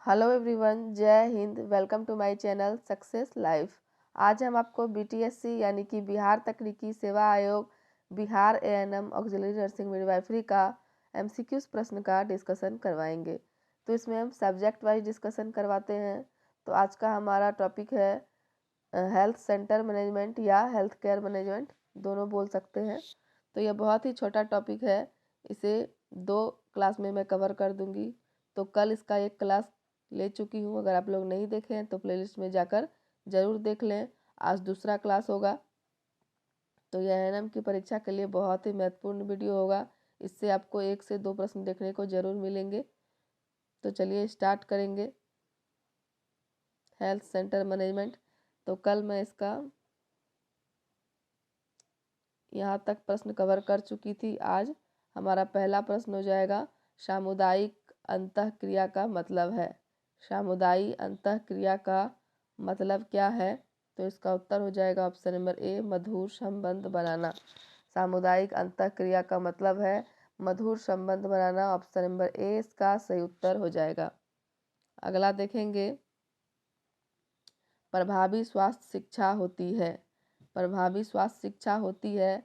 Hello everyone, Jai Hind. Welcome to my channel success life. आज हम आपको बीटीएससी यानी कि बिहार तकनीकी सेवा आयोग Bihar ANM auxiliary nursing midwifery का एमसीक्यूज प्रश्न का डिस्कशन करवाएंगे। तो इसमें हम सब्जेक्ट वाइज डिस्कशन करवाते हैं। तो आज का हमारा टॉपिक है हेल्थ सेंटर मैनेजमेंट या हेल्थ केयर मैनेजमेंट, दोनों बोल सकते हैं। तो यह बहुत ही छोटा टॉपिक है, इसे 2 क्लास में मैं कवर कर दूंगी। तो कल इसका एक क्लास ले चुकी हूँ, अगर आप लोग नहीं देखे हैं तो प्लेलिस्ट में जाकर ज़रूर देख लें। आज दूसरा क्लास होगा। तो यह एएनएम की परीक्षा के लिए बहुत ही महत्वपूर्ण वीडियो होगा। इससे आपको 1 से 2 प्रश्न देखने को ज़रूर मिलेंगे। तो चलिए स्टार्ट करेंगे हेल्थ सेंटर मैनेजमेंट। तो कल मैं इसका यहाँ तक प्रश्न कवर कर चुकी थी। आज हमारा पहला प्रश्न हो जाएगा, सामुदायिक अंतःक्रिया का मतलब है। सामुदायिक अंतःक्रिया का मतलब क्या है? तो इसका उत्तर हो जाएगा ऑप्शन नंबर ए, मधुर संबंध बनाना। सामुदायिक अंतःक्रिया का मतलब है मधुर संबंध बनाना। ऑप्शन नंबर ए इसका सही उत्तर हो जाएगा। अगला देखेंगे, प्रभावी स्वास्थ्य शिक्षा होती है। प्रभावी स्वास्थ्य शिक्षा होती है,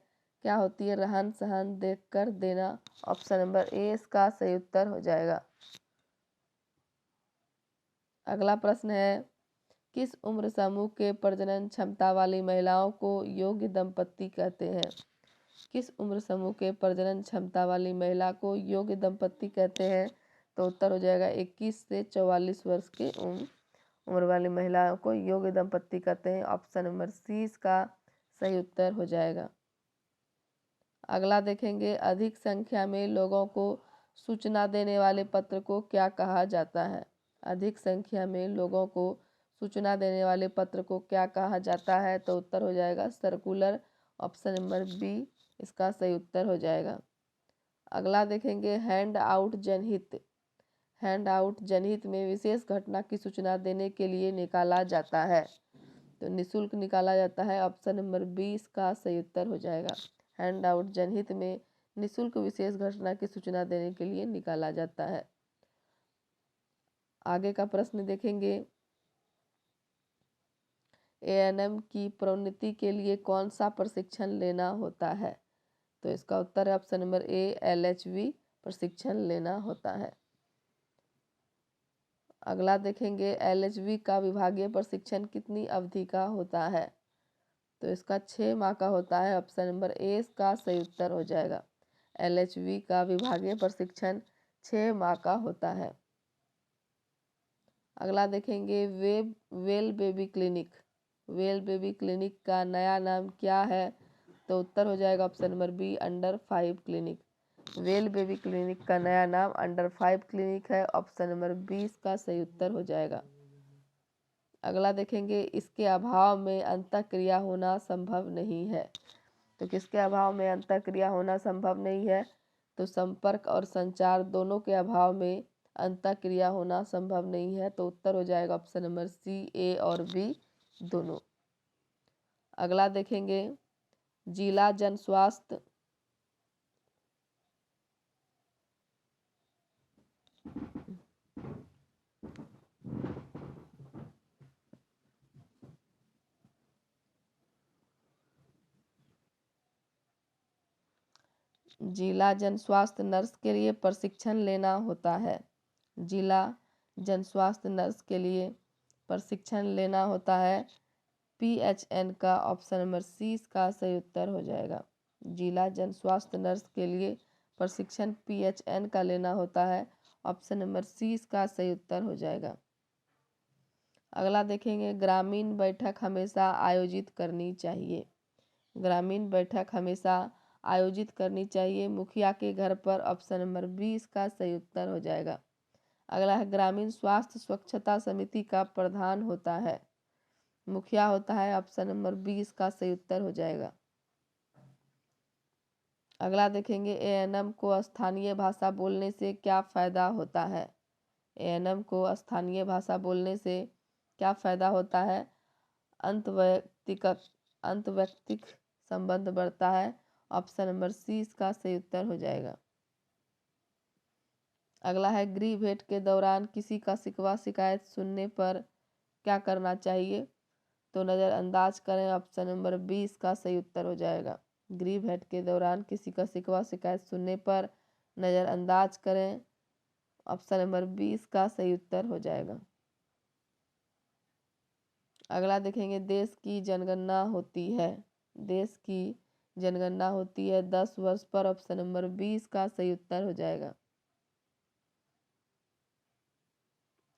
क्या होती है? रहन सहन देख कर देना। ऑप्शन नंबर ए इसका सही उत्तर हो जाएगा। अगला प्रश्न है, किस उम्र समूह के प्रजनन क्षमता वाली महिलाओं को योग्य दंपत्ति कहते हैं? किस उम्र समूह के प्रजनन क्षमता वाली महिला को योग्य दंपत्ति कहते हैं? तो उत्तर हो जाएगा 21 से 44 वर्ष के उम्र वाली महिलाओं को योग्य दंपत्ति कहते हैं। ऑप्शन नंबर सी इसका सही उत्तर हो जाएगा। अगला देखेंगे, अधिक संख्या में लोगों को सूचना देने वाले पत्र को क्या कहा जाता है? अधिक संख्या में लोगों को सूचना देने वाले पत्र को क्या कहा जाता है? तो उत्तर हो जाएगा सर्कुलर। ऑप्शन नंबर बी इसका सही उत्तर हो जाएगा। अगला देखेंगे, हैंड आउट जनहित। हैंड आउट जनहित में विशेष घटना की सूचना देने के लिए निकाला जाता है। तो निःशुल्क निकाला जाता है। ऑप्शन नंबर बी इसका सही उत्तर हो जाएगा। हैंड आउट जनहित में निःशुल्क विशेष घटना की सूचना देने के लिए निकाला जाता है। आगे का प्रश्न देखेंगे, एएनएम की प्रोन्नति के लिए कौन सा प्रशिक्षण लेना होता है? तो इसका उत्तर है ऑप्शन नंबर ए, एलएचवी प्रशिक्षण लेना होता है। अगला देखेंगे, एलएचवी का विभागीय प्रशिक्षण कितनी अवधि का होता है? तो इसका 6 माह का होता है। ऑप्शन नंबर ए इसका सही उत्तर हो जाएगा। एलएचवी का विभागीय प्रशिक्षण 6 माह का होता है। अगला देखेंगे, well baby clinic. Well baby clinic का नया नाम क्या है? तो उत्तर हो जाएगा option number B, under 5 clinic. Well baby clinic का नया नाम अंडर 5 क्लिनिक है। ऑप्शन नंबर बी इसका सही उत्तर हो जाएगा। अगला देखेंगे, इसके अभाव में अंतःक्रिया होना संभव नहीं है। तो किसके अभाव में अंतःक्रिया होना संभव नहीं है? तो संपर्क और संचार दोनों के अभाव में अंतःक्रिया होना संभव नहीं है। तो उत्तर हो जाएगा ऑप्शन नंबर सी, ए और बी दोनों। अगला देखेंगे, जिला जन स्वास्थ्य जिला जन स्वास्थ्य नर्स के लिए प्रशिक्षण लेना होता है। जिला जन स्वास्थ्य नर्स के लिए प्रशिक्षण लेना होता है पीएचएन का। ऑप्शन नंबर सी इसका सही उत्तर हो जाएगा। जिला जन स्वास्थ्य नर्स के लिए प्रशिक्षण पीएचएन का लेना होता है। ऑप्शन नंबर सी इसका सही उत्तर हो जाएगा। अगला देखेंगे, ग्रामीण बैठक हमेशा आयोजित करनी चाहिए। ग्रामीण बैठक हमेशा आयोजित करनी चाहिए मुखिया के घर पर। ऑप्शन नंबर बी इसका सही उत्तर हो जाएगा। अगला है, ग्रामीण स्वास्थ्य स्वच्छता समिति का प्रधान होता है। मुखिया होता है। ऑप्शन नंबर बी इसका सही उत्तर हो जाएगा। अगला देखेंगे, एएनएम को स्थानीय भाषा बोलने से क्या फायदा होता है? एएनएम को स्थानीय भाषा बोलने से क्या फायदा होता है? अंतवैयक्तिक संबंध बढ़ता है। ऑप्शन नंबर सी इसका सही उत्तर हो जाएगा। अगला है गृह भेंट के दौरान किसी का शिकवा शिकायत सुनने पर क्या करना चाहिए? तो नज़रअंदाज करें, ऑप्शन नंबर 20 का सही उत्तर हो जाएगा। गृह भेंट के दौरान किसी का शिकवा शिकायत सुनने पर नज़रअंदाज करें, ऑप्शन नंबर 20 का सही उत्तर हो जाएगा। अगला देखेंगे, देश की जनगणना होती है, देश की जनगणना होती है 10 वर्ष पर, ऑप्शन नंबर 20 का सही उत्तर हो जाएगा।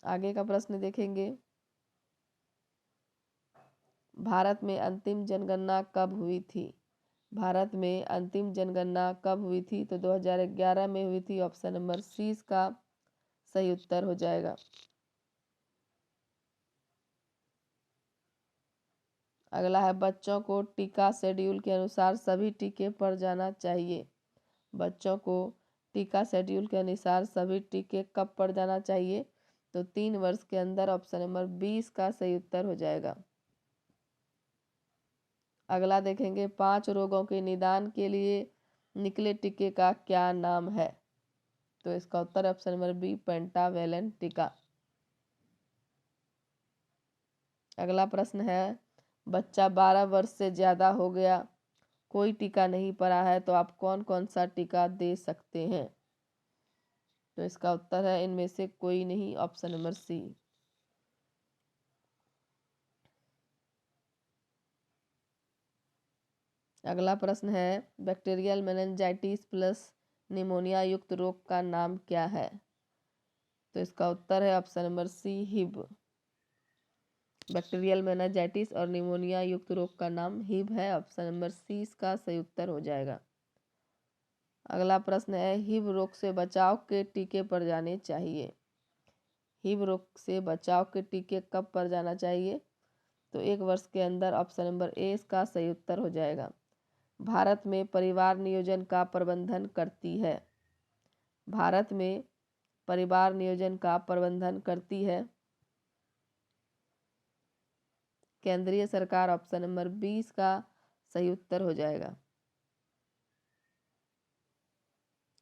आगे का प्रश्न देखेंगे, भारत में अंतिम जनगणना कब हुई थी? भारत में अंतिम जनगणना कब हुई थी? तो 2011 में हुई थी, ऑप्शन नंबर सी का सही उत्तर हो जाएगा। अगला है, बच्चों को टीका शेड्यूल के अनुसार सभी टीके पर जाना चाहिए। बच्चों को टीका शेड्यूल के अनुसार सभी टीके कब पर जाना चाहिए? तो 3 वर्ष के अंदर, ऑप्शन नंबर 20 का सही उत्तर हो जाएगा। अगला देखेंगे, 5 रोगों के निदान के लिए निकले टीके का क्या नाम है? तो इसका उत्तर ऑप्शन नंबर बी, पेंटावेलेंट टीका। अगला प्रश्न है, बच्चा 12 वर्ष से ज़्यादा हो गया, कोई टीका नहीं पड़ा है, तो आप कौन कौन सा टीका दे सकते हैं? तो इसका उत्तर है इनमें से कोई नहीं, ऑप्शन नंबर सी। अगला प्रश्न है, बैक्टीरियल मेनिंजाइटिस प्लस निमोनिया युक्त रोग का नाम क्या है? तो इसका उत्तर है option number C, Hib. Bacterial meningitis और निमोनिया युक्त रोग का नाम हिब है, ऑप्शन नंबर सी इसका सही उत्तर हो जाएगा। अगला प्रश्न है, हिब रोग से बचाव के टीके पर जाने चाहिए। हिब रोग से बचाव के टीके कब पर जाना चाहिए? तो 1 वर्ष के अंदर, ऑप्शन नंबर ए इसका सही उत्तर हो जाएगा। भारत में परिवार नियोजन का प्रबंधन करती है। भारत में परिवार नियोजन का प्रबंधन करती है केंद्रीय सरकार, ऑप्शन नंबर 20 का सही उत्तर हो जाएगा।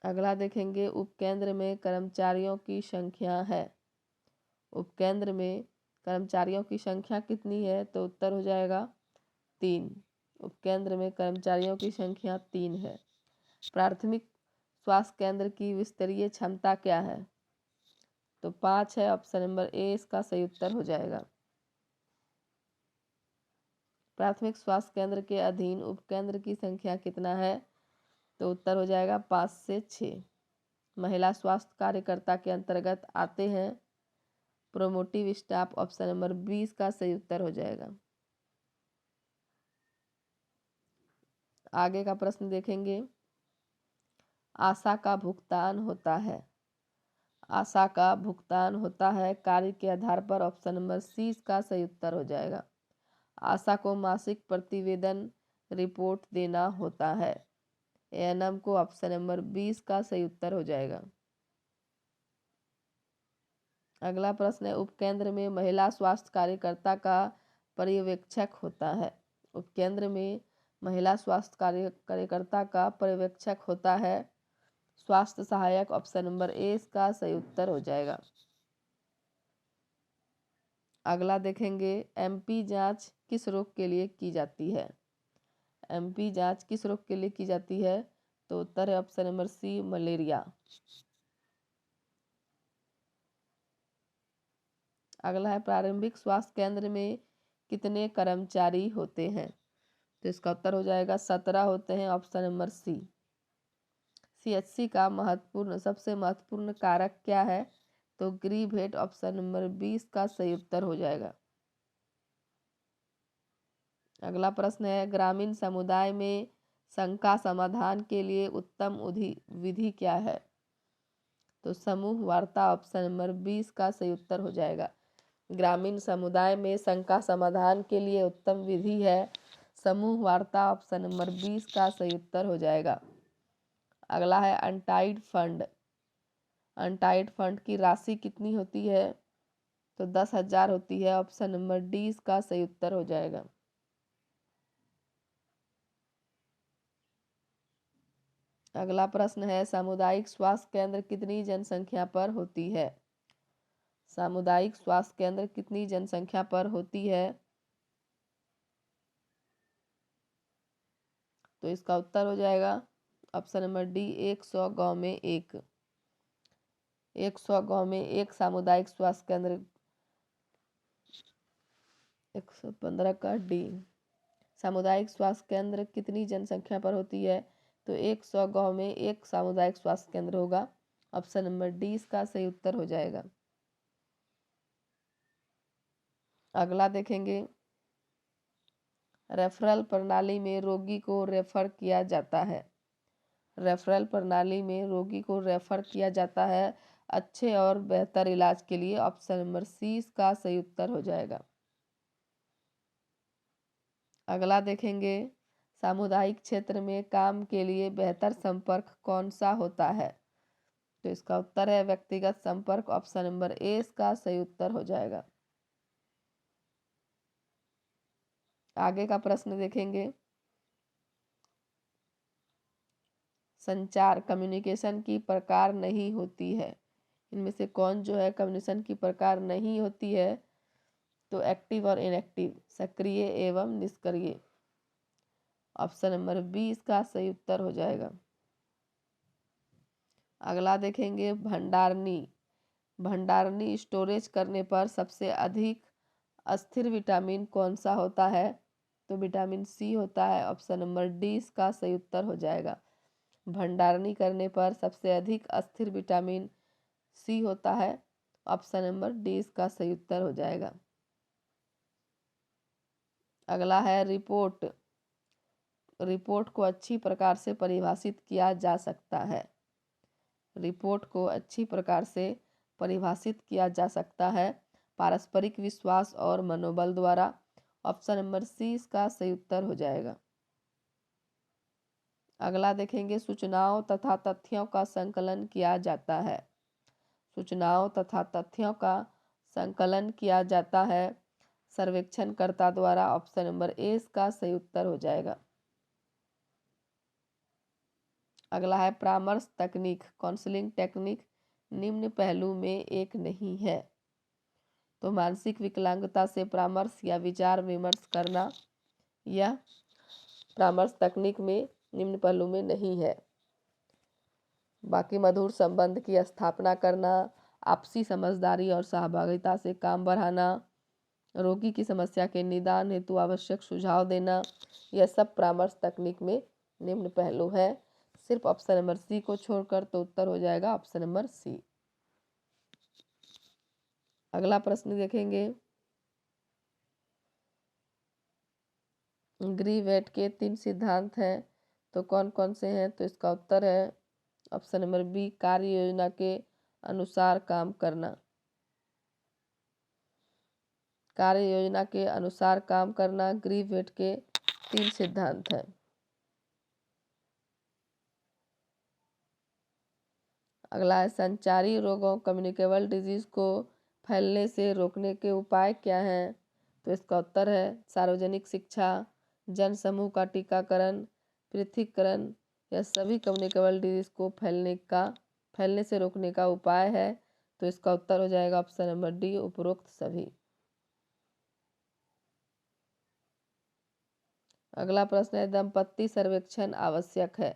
अगला देखेंगे, उपकेंद्र में कर्मचारियों की संख्या है। उपकेंद्र में कर्मचारियों की संख्या कितनी है? तो उत्तर हो जाएगा 3। उपकेंद्र में कर्मचारियों की संख्या 3 है। प्राथमिक स्वास्थ्य केंद्र की विस्तरीय क्षमता क्या है? तो 5 है, ऑप्शन नंबर ए इसका सही उत्तर हो जाएगा। प्राथमिक स्वास्थ्य केंद्र के अधीन उपकेंद्र की संख्या कितना है? तो उत्तर हो जाएगा 5 से 6। महिला स्वास्थ्य कार्यकर्ता के अंतर्गत आते हैं प्रोमोटिव स्टाफ, ऑप्शन नंबर 20 का सही उत्तर हो जाएगा। आगे का प्रश्न देखेंगे, आशा का भुगतान होता है। आशा का भुगतान होता है कार्य के आधार पर, ऑप्शन नंबर सी इसका सही उत्तर हो जाएगा। आशा को मासिक प्रतिवेदन रिपोर्ट देना होता है। एएनएम को, ऑप्शन नंबर 20 का सही उत्तर हो जाएगा। अगला प्रश्न है, उपकेंद्र में महिला स्वास्थ्य कार्यकर्ता का पर्यवेक्षक होता है। उपकेंद्र में महिला स्वास्थ्य कार्यकर्ता का पर्यवेक्षक होता है स्वास्थ्य सहायक, ऑप्शन नंबर ए इसका सही उत्तर हो जाएगा। अगला देखेंगे, एमपी जांच किस रोग के लिए की जाती है? एमपी जांच किस रोग के लिए की जाती है? तो उत्तर है ऑप्शन नंबर सी, मलेरिया। अगला है, प्रारंभिक स्वास्थ्य केंद्र में कितने कर्मचारी होते हैं? तो इसका उत्तर हो जाएगा 17 होते हैं, ऑप्शन नंबर सी। सीएचसी का सबसे महत्वपूर्ण कारक क्या है? तो गृह भेंट, ऑप्शन नंबर 20 का सही उत्तर हो जाएगा। अगला प्रश्न है, ग्रामीण समुदाय में शंका समाधान के लिए उत्तम विधि क्या है? तो समूह वार्ता, ऑप्शन नंबर 20 का सही उत्तर हो जाएगा। ग्रामीण समुदाय में शंका समाधान के लिए उत्तम विधि है समूह वार्ता, ऑप्शन नंबर 20 का सही उत्तर हो जाएगा। अगला है, अनटाइड फंड। अनटाइड फंड की राशि कितनी होती है? तो 10,000 होती है, ऑप्शन नंबर डी इसका सही उत्तर हो जाएगा। अगला प्रश्न है, सामुदायिक स्वास्थ्य केंद्र कितनी जनसंख्या पर होती है? सामुदायिक स्वास्थ्य केंद्र कितनी जनसंख्या पर होती है? तो इसका उत्तर हो जाएगा ऑप्शन नंबर डी, 100 गांव में एक। 100 गांव में एक सामुदायिक स्वास्थ्य केंद्र। 115 का डी। सामुदायिक स्वास्थ्य केंद्र कितनी जनसंख्या पर होती है? तो 100 गांव में एक सामुदायिक स्वास्थ्य केंद्र होगा। ऑप्शन नंबर डी इसका सही उत्तर हो जाएगा। अगला देखेंगे, रेफरल प्रणाली में रोगी को रेफर किया जाता है। रेफरल प्रणाली में रोगी को रेफर किया जाता है अच्छे और बेहतर इलाज के लिए। ऑप्शन नंबर सी इसका सही उत्तर हो जाएगा। अगला देखेंगे, सामुदायिक क्षेत्र में काम के लिए बेहतर संपर्क कौन सा होता है? तो इसका उत्तर है व्यक्तिगत संपर्क। ऑप्शन नंबर ए इसका सही उत्तर हो जाएगा। आगे का प्रश्न देखेंगे, संचार कम्युनिकेशन की प्रकार नहीं होती है। इनमें से कौन जो है कम्युनिकेशन की प्रकार नहीं होती है? तो एक्टिव और इनएक्टिव, सक्रिय एवं निष्क्रिय। ऑप्शन नंबर बी इसका सही उत्तर हो जाएगा। अगला देखेंगे, भंडारणी। भंडारणी स्टोरेज करने पर सबसे अधिक अस्थिर विटामिन कौन सा होता है? तो विटामिन सी होता है। ऑप्शन नंबर डी इसका सही उत्तर हो जाएगा। भंडारणी करने पर सबसे अधिक अस्थिर विटामिन सी होता है। ऑप्शन नंबर डी इसका सही उत्तर हो जाएगा। अगला है रिपोर्ट। रिपोर्ट को अच्छी प्रकार से परिभाषित किया जा सकता है। रिपोर्ट को अच्छी प्रकार से परिभाषित किया जा सकता है पारस्परिक विश्वास और मनोबल द्वारा। ऑप्शन नंबर सी इसका सही उत्तर हो जाएगा। अगला देखेंगे, सूचनाओं तथा तथ्यों का संकलन किया जाता है। सूचनाओं तथा तथ्यों का संकलन किया जाता है सर्वेक्षणकर्ता द्वारा। ऑप्शन नंबर ए इसका सही उत्तर हो जाएगा। अगला है परामर्श तकनीक। काउंसलिंग टेक्निक निम्न पहलू में एक नहीं है। तो मानसिक विकलांगता से परामर्श या विचार विमर्श करना यह परामर्श तकनीक में निम्न पहलू में नहीं है। बाकी मधुर संबंध की स्थापना करना, आपसी समझदारी और सहभागिता से काम बढ़ाना, रोगी की समस्या के निदान हेतु आवश्यक सुझाव देना, यह सब परामर्श तकनीक में निम्न पहलू है। सिर्फ ऑप्शन नंबर सी को छोड़कर, तो उत्तर हो जाएगा ऑप्शन नंबर सी। अगला प्रश्न देखेंगे, ग्रीवेट के 3 सिद्धांत हैं, तो कौन कौन से हैं? तो इसका उत्तर है ऑप्शन नंबर बी, कार्य योजना के अनुसार काम करना। कार्य योजना के अनुसार काम करना ग्रीवेट के 3 सिद्धांत हैं। अगला है, संचारी रोगों कम्युनिकेबल डिजीज को फैलने से रोकने के उपाय क्या हैं? तो इसका उत्तर है सार्वजनिक शिक्षा, जन समूह का टीकाकरण, पृथक्करण, यह सभी कम्युनिकेबल डिजीज को फैलने से रोकने का उपाय है। तो इसका उत्तर हो जाएगा ऑप्शन नंबर डी, उपरोक्त सभी। अगला प्रश्न है, दंपत्ति सर्वेक्षण आवश्यक है।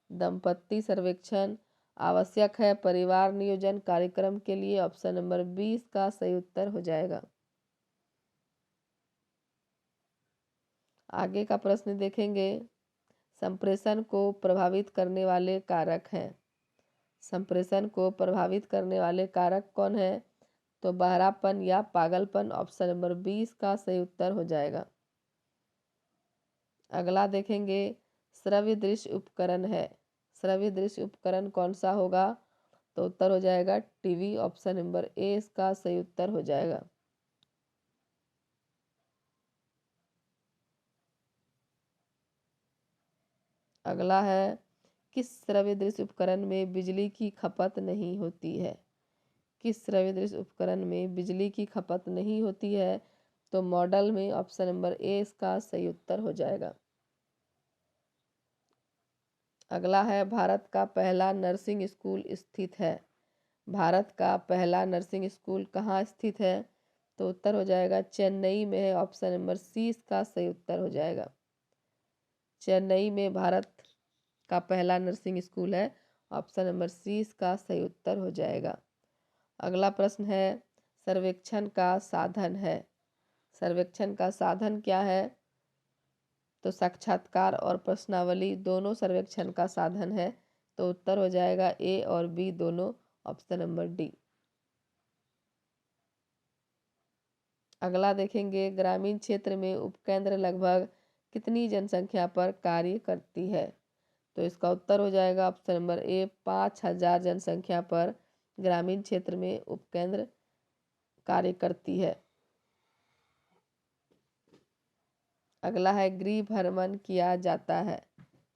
दंपत्ति सर्वेक्षण आवश्यक है परिवार नियोजन कार्यक्रम के लिए। ऑप्शन नंबर 20 का सही उत्तर हो जाएगा। आगे का प्रश्न देखेंगे, संप्रेषण को प्रभावित करने वाले कारक हैं। संप्रेषण को प्रभावित करने वाले कारक कौन है? तो बहरापन या पागलपन। ऑप्शन नंबर 20 का सही उत्तर हो जाएगा। अगला देखेंगे, श्रव्य दृश्य उपकरण है। श्रव्य दृश्य उपकरण कौन सा होगा? तो उत्तर हो जाएगा टीवी। ऑप्शन नंबर ए इसका सही उत्तर हो जाएगा। अगला है, किस श्रव्य दृश्य उपकरण में बिजली की खपत नहीं होती है? किस श्रव्य दृश्य उपकरण में बिजली की खपत नहीं होती है? तो मॉडल में। ऑप्शन नंबर ए इसका सही उत्तर हो जाएगा। अगला है भारत का पहला नर्सिंग स्कूल स्थित है। भारत का पहला नर्सिंग स्कूल कहाँ स्थित है? तो उत्तर हो जाएगा चेन्नई में है। ऑप्शन नंबर सी इसका सही उत्तर हो जाएगा। चेन्नई में भारत का पहला नर्सिंग स्कूल है। ऑप्शन नंबर सी इसका सही उत्तर हो जाएगा। अगला प्रश्न है सर्वेक्षण का साधन है। सर्वेक्षण का साधन क्या है? तो साक्षात्कार और प्रश्नावली दोनों सर्वेक्षण का साधन है। तो उत्तर हो जाएगा ए और बी दोनों। Option number D. अगला देखेंगे ग्रामीण क्षेत्र में उपकेंद्र लगभग कितनी जनसंख्या पर कार्य करती है? तो इसका उत्तर हो जाएगा ऑप्शन नंबर ए 5000 जनसंख्या पर ग्रामीण क्षेत्र में उपकेंद्र कार्य करती है। अगला है गृह भ्रमण किया जाता है।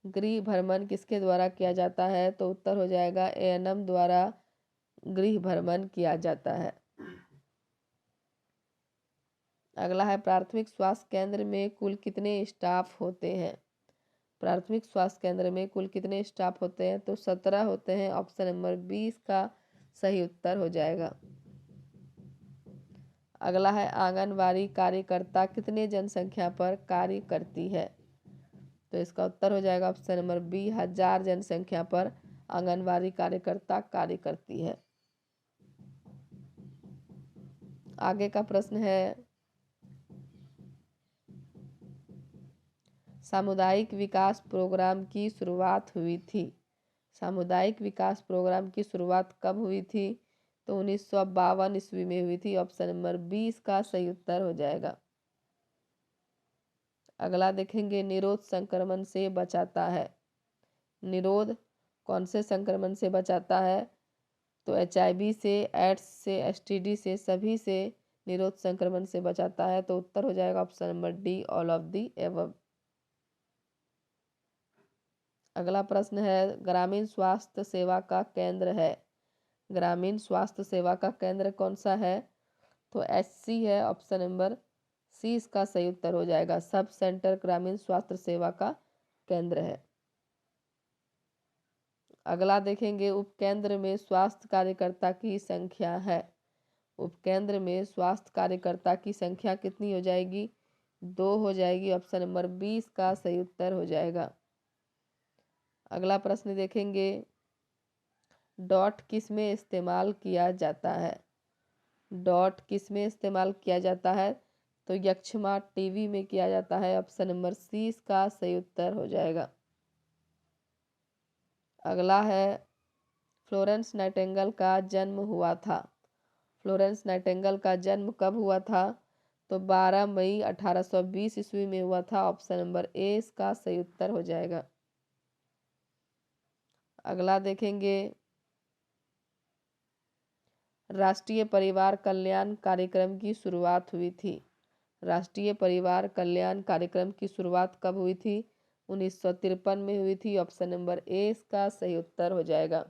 गृह भ्रमण किसके द्वारा किया जाता है? तो उत्तर हो जाएगा एएनएम द्वारा गृह भ्रमण किया जाता है। अगला है प्राथमिक स्वास्थ्य केंद्र में कुल कितने स्टाफ होते हैं? प्राथमिक स्वास्थ्य केंद्र में कुल कितने स्टाफ होते हैं? तो 17 होते हैं। ऑप्शन नंबर 20 का सही उत्तर हो जाएगा। अगला है आंगनबाड़ी कार्यकर्ता कितने जनसंख्या पर कार्य करती है? तो इसका उत्तर हो जाएगा ऑप्शन नंबर बी 1000 जनसंख्या पर आंगनबाड़ी कार्यकर्ता कार्य करती है। आगे का प्रश्न है सामुदायिक विकास प्रोग्राम की शुरुआत हुई थी। सामुदायिक विकास प्रोग्राम की शुरुआत कब हुई थी? तो 1952 ईस्वी में हुई थी। ऑप्शन नंबर 20 का सही उत्तर हो जाएगा। अगला देखेंगे निरोध संक्रमण से बचाता है। निरोध कौन से संक्रमण से बचाता है? तो HIV से, एड्स से, STD से, सभी से निरोध संक्रमण से बचाता है। तो उत्तर हो जाएगा option number D all of the above. अगला प्रश्न है ग्रामीण स्वास्थ्य सेवा का केंद्र है। ग्रामीण स्वास्थ्य सेवा का केंद्र कौन सा है? तो SC है। ऑप्शन नंबर सी इसका सही उत्तर हो जाएगा। सब सेंटर ग्रामीण स्वास्थ्य सेवा का केंद्र है। अगला देखेंगे उपकेंद्र में स्वास्थ्य कार्यकर्ता की संख्या है। उपकेंद्र में स्वास्थ्य कार्यकर्ता की संख्या कितनी हो जाएगी? 2 हो जाएगी। ऑप्शन नंबर 20 का सही उत्तर हो जाएगा। अगला प्रश्न देखेंगे डॉट किस में इस्तेमाल किया जाता है? डॉट किस में इस्तेमाल किया जाता है? तो यक्ष्मा टीबी में किया जाता है। ऑप्शन नंबर सी इसका सही उत्तर हो जाएगा। अगला है फ्लोरेंस नाइटिंगेल का जन्म हुआ था। फ्लोरेंस नाइटिंगेल का जन्म कब हुआ था? तो 12 मई 1820 ईस्वी में हुआ था। ऑप्शन नंबर ए इसका सही उत्तर हो जाएगा। अगला देखेंगे राष्ट्रीय परिवार कल्याण कार्यक्रम की शुरुआत हुई थी। राष्ट्रीय परिवार कल्याण कार्यक्रम की शुरुआत कब हुई थी? 1953 में हुई थी। ऑप्शन नंबर ए इसका सही उत्तर हो जाएगा।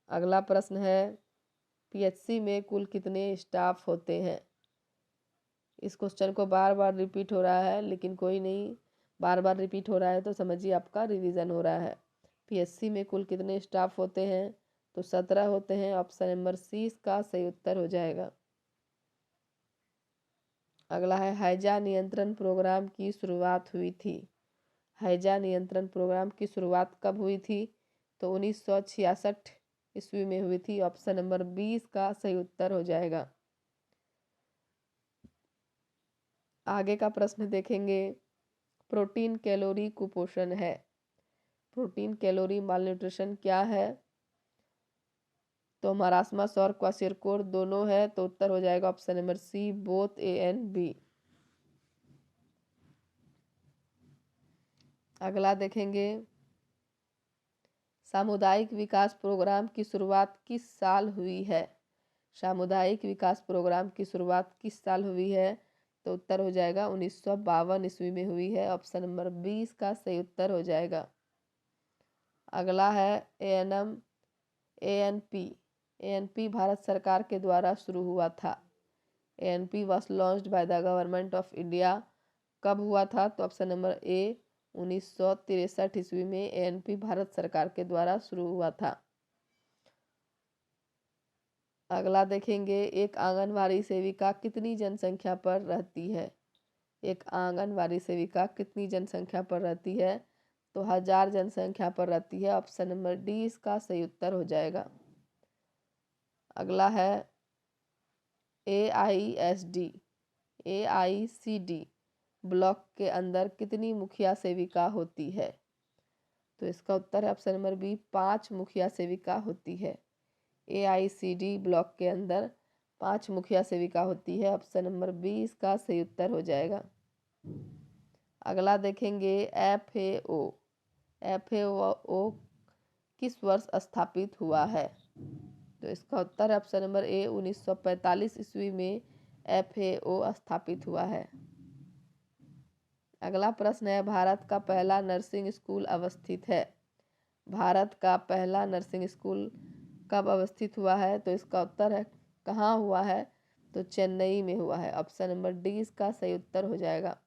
अगला प्रश्न है PHC में कुल कितने स्टाफ होते हैं? इस क्वेश्चन को बार बार रिपीट हो रहा है, लेकिन कोई नहीं, बार बार रिपीट हो रहा है तो समझिए आपका रिवीजन हो रहा है। PHC में कुल कितने स्टाफ होते हैं? तो 17 होते हैं। ऑप्शन नंबर सी इसका सही उत्तर हो जाएगा। अगला है हैजा नियंत्रण प्रोग्राम की शुरुआत हुई थी। हैजा नियंत्रण प्रोग्राम की शुरुआत कब हुई थी? तो 1966 ईस्वी में हुई थी। ऑप्शन नंबर 20 का सही उत्तर हो जाएगा। आगे का प्रश्न देखेंगे प्रोटीन कैलोरी कुपोषण है। प्रोटीन कैलोरी मालन्यूट्रिशन क्या है? तो मरासमस और क्वाशियोर दोनों है। तो उत्तर हो जाएगा option number C both A and B। अगला देखेंगे सामुदायिक विकास प्रोग्राम की शुरुआत किस साल हुई है? सामुदायिक विकास प्रोग्राम की शुरुआत किस साल हुई है? तो उत्तर हो जाएगा 1952 ईस्वी में हुई है। ऑप्शन नंबर 20 का सही उत्तर हो जाएगा। अगला है ANP भारत सरकार के द्वारा शुरू हुआ था। ANP was launched by the government of India. कब हुआ था? तो ऑप्शन नंबर ए 1963 ईस्वी में ANP भारत सरकार के द्वारा शुरू हुआ था। अगला देखेंगे, एक आंगनवाड़ी सेविका कितनी जनसंख्या पर रहती है? एक आंगनवाड़ी सेविका कितनी जनसंख्या पर रहती है? तो 1000 जनसंख्या पर रहती है। ऑप्शन नंबर डी इसका सही उत्तर हो जाएगा। अगला है AICD ब्लॉक के अंदर कितनी मुखिया सेविका होती है? तो इसका उत्तर है ऑप्शन नंबर बी, 5 मुखिया सेविका होती है। AICD ब्लॉक के अंदर 5 मुखिया सेविका होती है। ऑप्शन नंबर बी इसका सही उत्तर हो जाएगा। अगला देखेंगे FAO किस वर्ष स्थापित हुआ है? तो इसका उत्तर है ऑप्शन नंबर ए, 1945 ईस्वी में FAO स्थापित हुआ है। अगला प्रश्न है, भारत का पहला नर्सिंग स्कूल अवस्थित है। भारत का पहला नर्सिंग स्कूल कब अवस्थित हुआ है? तो इसका उत्तर है कहाँ हुआ है? तो चेन्नई में हुआ है। ऑप्शन नंबर डी इसका सही उत्तर हो जाएगा।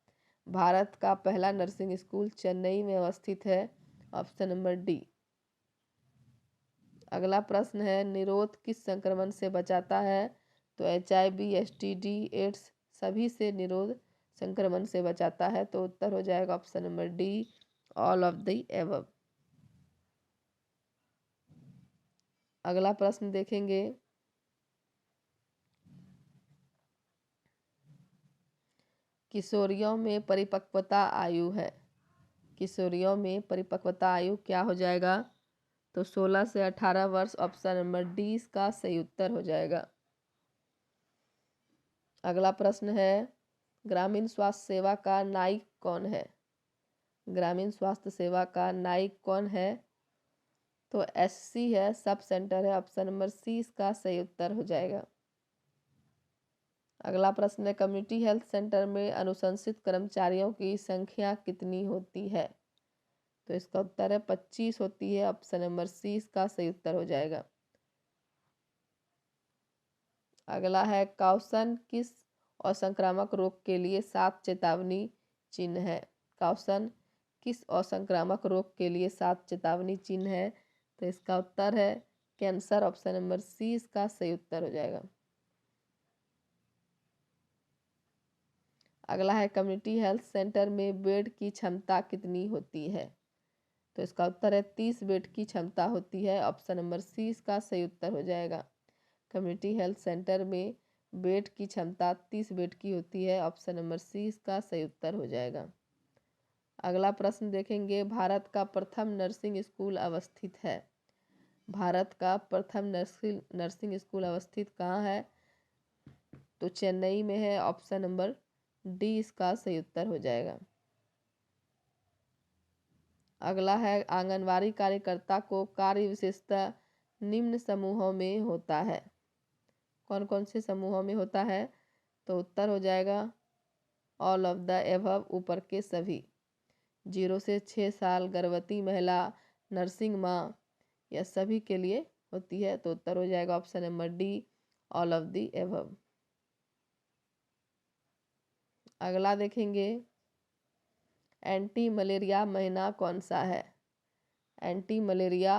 भारत का पहला नर्सिंग स्कूल चेन्नई में अवस्थित है। Option number D. अगला प्रश्न है, निरोध किस संक्रमण से बचाता है? तो HIV, STD, एड्स सभी से निरोध संक्रमण से बचाता है। तो उत्तर हो जाएगा option number D, all of the above. अगला प्रश्न देखेंगे, किशोरियों में परिपक्वता आयु है। किशोरियों में परिपक्वता आयु क्या हो जाएगा? तो 16 से 18 वर्ष। ऑप्शन नंबर डी इसका सही उत्तर हो जाएगा। अगला प्रश्न है, ग्रामीण स्वास्थ्य सेवा का नायक कौन है? ग्रामीण स्वास्थ्य सेवा का नायक कौन है? तो SC है, सब सेंटर है। ऑप्शन नंबर सी इसका सही उत्तर हो जाएगा। अगला प्रश्न है, कम्युनिटी हेल्थ सेंटर में अनुशंसित कर्मचारियों की संख्या कितनी होती है? तो इसका उत्तर है 25 होती है। ऑप्शन नंबर सी इसका सही उत्तर हो जाएगा। अगला है, काउसन किस असंक्रामक रोग के लिए 7 चेतावनी चिन्ह है? काउसन किस असंक्रामक रोग के लिए 7 चेतावनी चिन्ह है? तो इसका उत्तर है कैंसर। ऑप्शन नंबर सी इसका सही उत्तर हो जाएगा। अगला है, कम्युनिटी हेल्थ सेंटर में बेड की क्षमता कितनी होती है? तो इसका उत्तर है 30 बेड की क्षमता होती है। ऑप्शन नंबर सी इसका सही उत्तर हो जाएगा। कम्युनिटी हेल्थ सेंटर में बेड की क्षमता 30 बेड की होती है। ऑप्शन नंबर सी इसका सही उत्तर हो जाएगा। अगला प्रश्न देखेंगे, भारत का प्रथम नर्सिंग स्कूल अवस्थित है। भारत का प्रथम नर्सिंग स्कूल अवस्थित कहाँ है? तो चेन्नई में है। ऑप्शन नंबर डी इसका सही उत्तर हो जाएगा। अगला है, आंगनवाड़ी कार्यकर्ता को कार्य विशेषता निम्न समूहों में होता है। कौन कौन से समूहों में होता है? तो उत्तर हो जाएगा ऑल ऑफ द एबव, ऊपर के सभी। 0 से 6 साल, गर्भवती महिला, नर्सिंग माँ, यह सभी के लिए होती है। तो उत्तर हो जाएगा option number D, all of the above. अगला देखेंगे, एंटी मलेरिया महीना कौन सा है? एंटी मलेरिया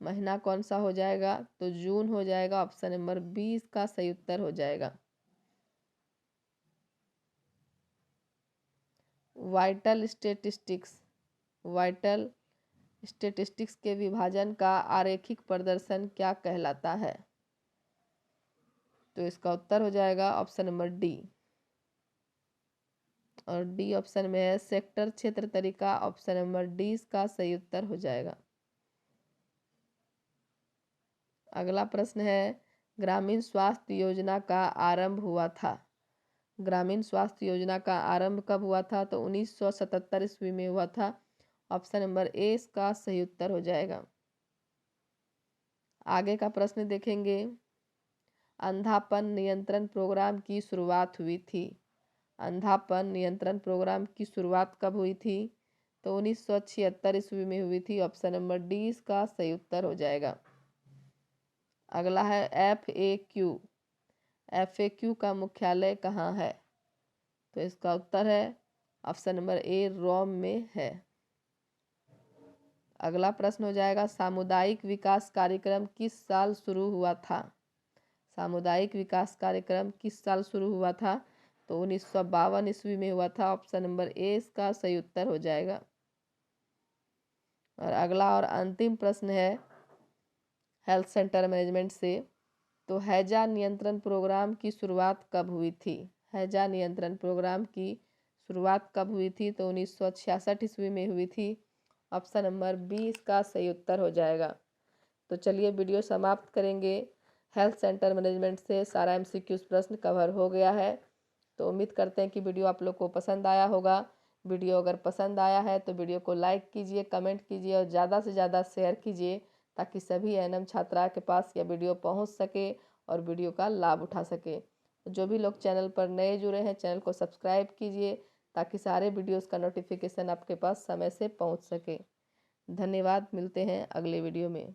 महीना कौन सा हो जाएगा? तो जून हो जाएगा। ऑप्शन नंबर 20 का सही उत्तर हो जाएगा। वाइटल स्टेटिस्टिक्स के विभाजन का आरेखिक प्रदर्शन क्या कहलाता है? तो इसका उत्तर हो जाएगा ऑप्शन नंबर डी। और डी ऑप्शन में है सेक्टर, क्षेत्र, तरीका। ऑप्शन नंबर डी इसका सही उत्तर हो जाएगा। अगला प्रश्न है, ग्रामीण स्वास्थ्य योजना का आरंभ हुआ था। ग्रामीण स्वास्थ्य योजना का आरंभ कब हुआ था? तो 1977 ईस्वी में हुआ था। ऑप्शन नंबर ए इसका सही उत्तर हो जाएगा। आगे का प्रश्न देखेंगे, अंधापन नियंत्रण प्रोग्राम की शुरुआत हुई थी। अंधापन नियंत्रण प्रोग्राम की शुरुआत कब हुई थी? तो 1976 ईस्वी में हुई थी। ऑप्शन नंबर डी इसका सही उत्तर हो जाएगा। अगला है, FAQ का मुख्यालय कहाँ है? तो इसका उत्तर है ऑप्शन नंबर ए, रोम में है। अगला प्रश्न हो जाएगा, सामुदायिक विकास कार्यक्रम किस साल शुरू हुआ था? सामुदायिक विकास कार्यक्रम किस साल शुरू हुआ था? तो 1952 ईस्वी में हुआ था। ऑप्शन नंबर ए इसका सही उत्तर हो जाएगा। और अगला और अंतिम प्रश्न है हेल्थ सेंटर मैनेजमेंट से, तो हैजा नियंत्रण प्रोग्राम की शुरुआत कब हुई थी? हैजा नियंत्रण प्रोग्राम की शुरुआत कब हुई थी? तो 1966 ईस्वी में हुई थी। ऑप्शन नंबर बी इसका सही उत्तर हो जाएगा। तो चलिए वीडियो समाप्त करेंगे। हेल्थ सेंटर मैनेजमेंट से सारा एमसीक्यूज प्रश्न कवर हो गया है। तो उम्मीद करते हैं कि वीडियो आप लोग को पसंद आया होगा। वीडियो अगर पसंद आया है तो वीडियो को लाइक कीजिए, कमेंट कीजिए और ज़्यादा से ज़्यादा शेयर कीजिए, ताकि सभी एएनएम छात्रा के पास यह वीडियो पहुंच सके और वीडियो का लाभ उठा सके। जो भी लोग चैनल पर नए जुड़े हैं, चैनल को सब्सक्राइब कीजिए, ताकि सारे वीडियोस का नोटिफिकेशन आपके पास समय से पहुंच सके। धन्यवाद, मिलते हैं अगले वीडियो में।